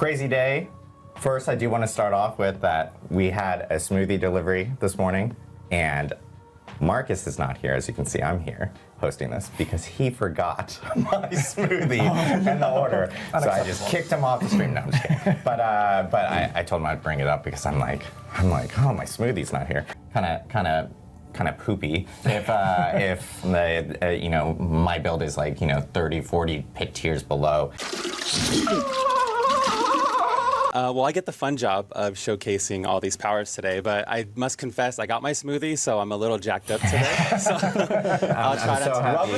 Crazy day. First, I do want to start off with that we had a smoothie delivery this morning, and Marcus is not here. As you can see, I'm here hosting this because he forgot my smoothie in the order. So I just kicked him off the stream. No, I'm just kidding. But I told him I'd bring it up because I'm like, oh, my smoothie's not here. Kind of poopy if the my build is like 30, 40 pit tiers below. Well, I get the fun job of showcasing all these powers today, but I must confess, I got my smoothie, so I'm a little jacked up today. So I'll try not to happy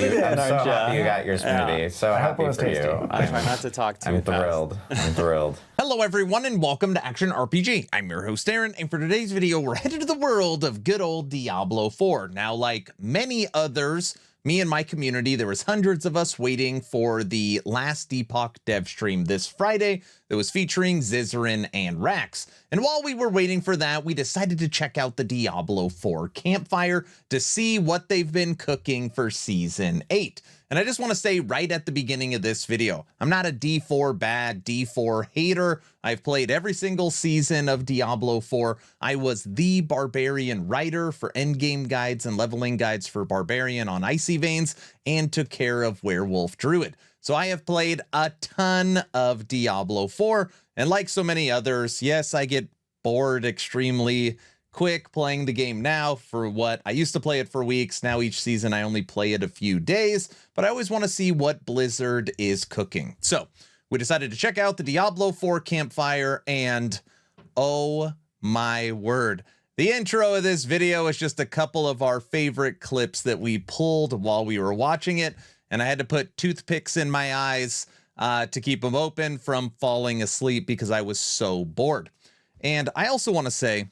you got your smoothie. Yeah. So happy for tasty. you. I try not to talk too fast. I'm thrilled. Hello everyone and welcome to Action RPG. I'm your host Aaron, and for today's video we're headed to the world of good old Diablo 4. Now, like many others, me and my community, there was hundreds of us waiting for the last Epoch dev stream this Friday that was featuring Zizarin and Rax. And while we were waiting for that, we decided to check out the Diablo 4 Campfire to see what they've been cooking for Season 8. And I just want to say right at the beginning of this video, I'm not a D4 bad, D4 hater. I've played every single season of Diablo 4. I was the Barbarian writer for endgame guides and leveling guides for Barbarian on Icy Veins, and took care of Werewolf Druid. So I have played a ton of Diablo 4, and like so many others, yes, I get bored extremely quick playing the game now. For what I used to play it for weeks, now each season I only play it a few days, but I always want to see what Blizzard is cooking. So we decided to check out the Diablo 4 Campfire, and oh my word. The intro of this video is just a couple of our favorite clips that we pulled while we were watching it, and I had to put toothpicks in my eyes to keep them open from falling asleep because I was so bored. And I also want to say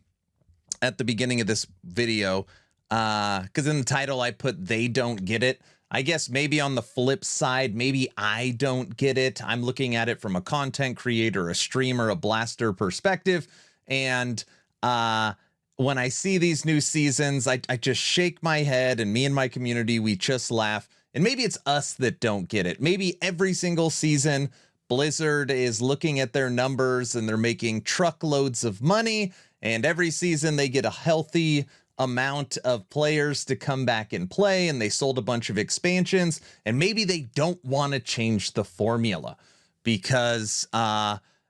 at the beginning of this video, because in the title I put "they don't get it." I guess maybe on the flip side, maybe I don't get it. I'm looking at it from a content creator, a streamer, a blaster perspective. And when I see these new seasons, I just shake my head, and me and my community, we just laugh. And maybe it's us that don't get it. Maybe every single season, Blizzard is looking at their numbers and they're making truckloads of money. And every season they get a healthy amount of players to come back and play, and they sold a bunch of expansions, and maybe they don't want to change the formula because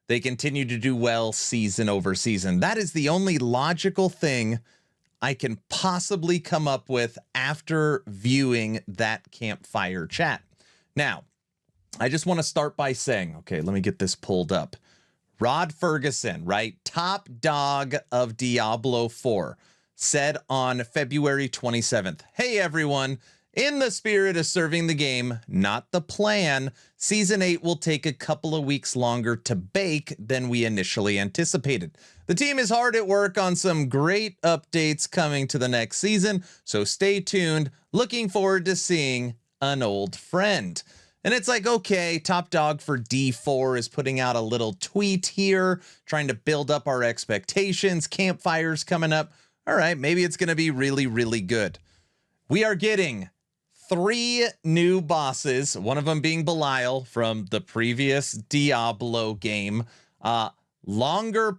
they continue to do well season over season. That is the only logical thing I can possibly come up with after viewing that Campfire chat. Now, I just want to start by saying, okay, let me get this pulled up. Rod Ferguson, right? Top dog of Diablo 4, said on February 27th, "Hey everyone, in the spirit of serving the game, not the plan, Season 8 will take a couple of weeks longer to bake than we initially anticipated. The team is hard at work on some great updates coming to the next season, so stay tuned. Looking forward to seeing an old friend." And it's like, okay, top dog for D4 is putting out a little tweet here, trying to build up our expectations. Campfire's coming up. All right, maybe it's going to be really, really good. We are getting 3 new bosses, one of them being Belial from the previous Diablo game. Longer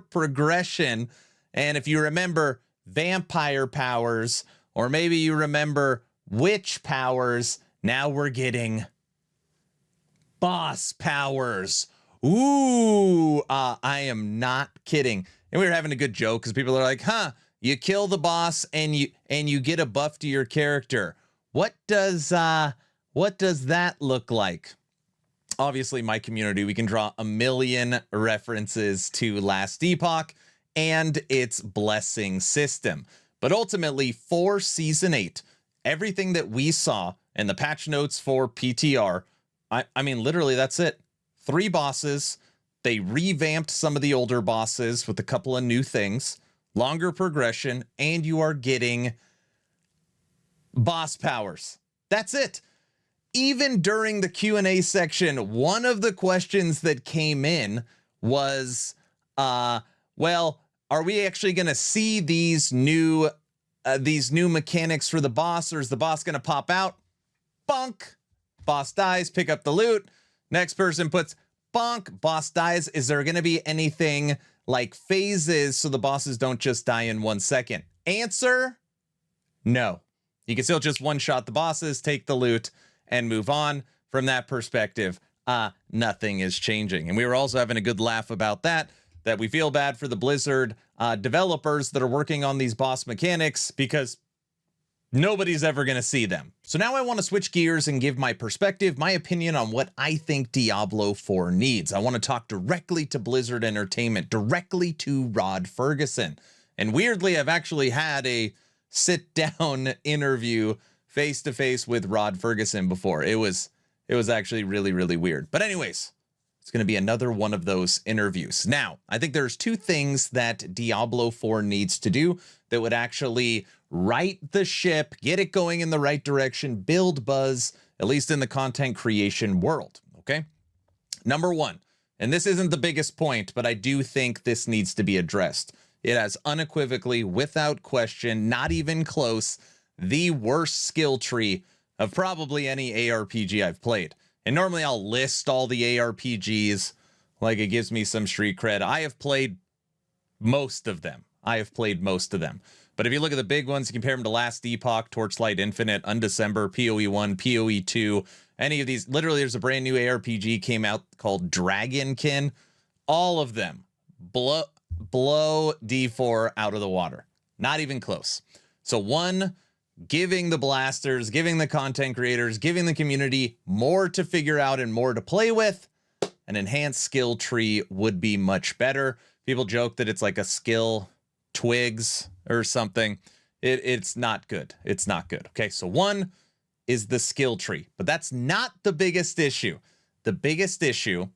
progression. And if you remember vampire powers, or maybe you remember witch powers, now we're getting boss powers. Ooh, I am not kidding. And we were having a good joke because people are like, huh, you kill the boss and you get a buff to your character. What does that look like? Obviously, my community, we can draw a million references to Last Epoch and its blessing system. But ultimately, for Season 8, everything that we saw in the patch notes for PTR, I mean, literally, that's it. 3 bosses. They revamped some of the older bosses with a couple of new things, longer progression, and you are getting boss powers. That's it. Even during the Q&A section, one of the questions that came in was, well, are we actually going to see these new mechanics for the boss, or is the boss going to pop out? Bonk. Boss dies, pick up the loot. Next person puts bonk, boss dies. Is there going to be anything like phases so the bosses don't just die in 1 second? Answer, no. You can still just one-shot the bosses, take the loot, and move on. From that perspective, nothing is changing. And we were also having a good laugh about that we feel bad for the Blizzard developers that are working on these boss mechanics because nobody's ever going to see them. So now I want to switch gears and give my perspective, my opinion on what I think Diablo 4 needs. I want to talk directly to Blizzard Entertainment, directly to Rod Ferguson. And weirdly, I've actually had a sit-down interview face-to-face with Rod Ferguson before. It was actually really, really weird. But anyways, it's going to be another one of those interviews. Now, I think there's two things that Diablo 4 needs to do that would actually right the ship, get it going in the right direction, build buzz, at least in the content creation world, okay? Number one, and this isn't the biggest point, but I do think this needs to be addressed. It has unequivocally, without question, not even close, the worst skill tree of probably any ARPG I've played. And normally I'll list all the ARPGs like it gives me some street cred. I have played most of them. But if you look at the big ones, you compare them to Last Epoch, Torchlight Infinite, Undecember, PoE 1, PoE 2, any of these. Literally, there's a brand new ARPG came out called Dragonkin. All of them blow D4 out of the water. Not even close. So one, giving the blasters, giving the content creators, giving the community more to figure out and more to play with, an enhanced skill tree would be much better. People joke that it's like a skill twigs or something. It's not good. It's not good. Okay, so one is the skill tree, but that's not the biggest issue. The biggest issue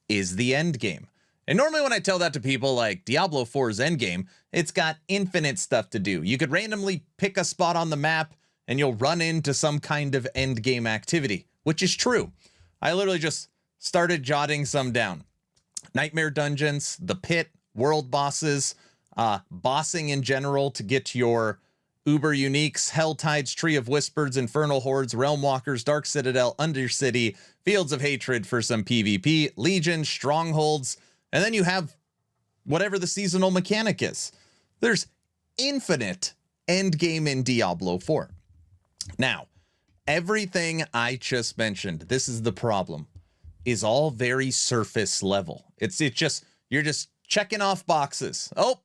is the end game. And normally when I tell that to people, like Diablo 4's endgame, it's got infinite stuff to do. You could randomly pick a spot on the map and you'll run into some kind of endgame activity, which is true. I literally just started jotting some down. Nightmare dungeons, the pit, world bosses, bossing in general to get your uber uniques, Helltides, Tree of Whispers, Infernal Hordes, Realm Walkers, Dark Citadel, Undercity, Fields of Hatred for some PvP, Legion, Strongholds, and then you have whatever the seasonal mechanic is. There's infinite endgame in Diablo 4. Now, everything I just mentioned, this is the problem, is all very surface level. It's just, you're just checking off boxes. Oh,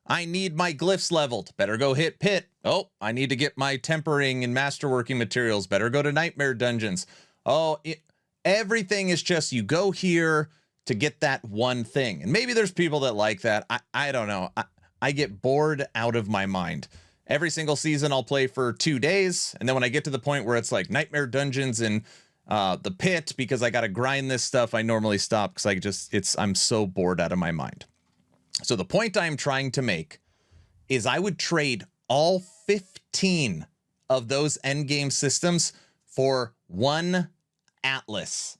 I need my glyphs leveled. Better go hit pit. Oh, I need to get my tempering and masterworking materials. Better go to Nightmare Dungeons. Oh, everything is just, you go here to get that one thing. And maybe there's people that like that. I don't know. I get bored out of my mind. Every single season I'll play for 2 days. And then when I get to the point where it's like Nightmare Dungeons and the pit, because I got to grind this stuff, I normally stop because I'm so bored out of my mind. So the point I'm trying to make is I would trade all 15 of those endgame systems for one Atlas.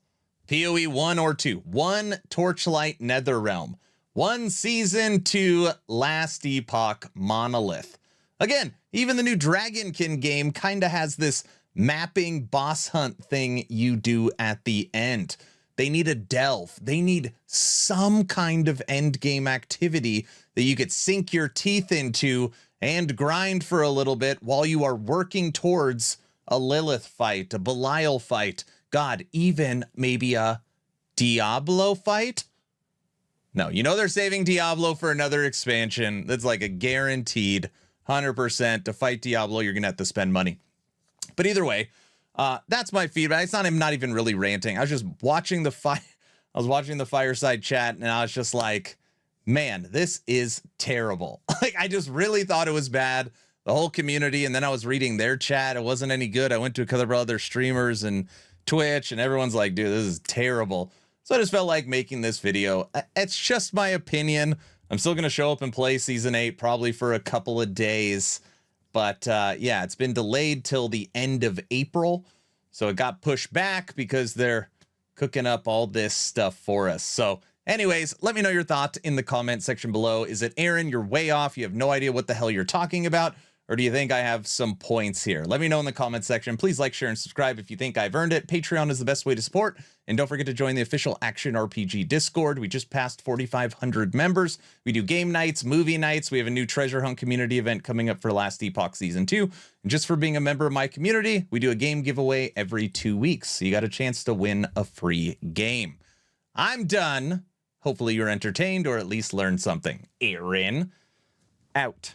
PoE 1 or 2, one Torchlight Netherrealm, one Season 2 Last Epoch Monolith. Again, even the new Dragonkin game kind of has this mapping boss hunt thing you do at the end. They need a delve. They need some kind of end game activity that you could sink your teeth into and grind for a little bit while you are working towards a Lilith fight, a Belial fight, God, even maybe a Diablo fight? No, you know they're saving Diablo for another expansion. That's like a guaranteed 100% to fight Diablo, you're going to have to spend money. But either way, that's my feedback. I'm not even really ranting. I was just watching the fireside chat and I was just like, man, this is terrible. Like, I just really thought it was bad. The whole community. And then I was reading their chat. It wasn't any good. I went to a couple of other streamers and Twitch and everyone's like, dude, this is terrible. So I just felt like making this video. It's just my opinion. I'm still going to show up and play Season 8 probably for a couple of days. But yeah, it's been delayed till the end of April. So it got pushed back because they're cooking up all this stuff for us. So anyways, let me know your thoughts in the comment section below. Is it Aaron, you're way off, you have no idea what the hell you're talking about? or do you think I have some points here? Let me know in the comment section. Please like, share, and subscribe if you think I've earned it. Patreon is the best way to support. And don't forget to join the official Action RPG Discord. We just passed 4,500 members. We do game nights, movie nights. We have a new treasure hunt community event coming up for Last Epoch Season 2. And just for being a member of my community, we do a game giveaway every 2 weeks. So you got a chance to win a free game. I'm done. Hopefully you're entertained or at least learned something. Aaron, out.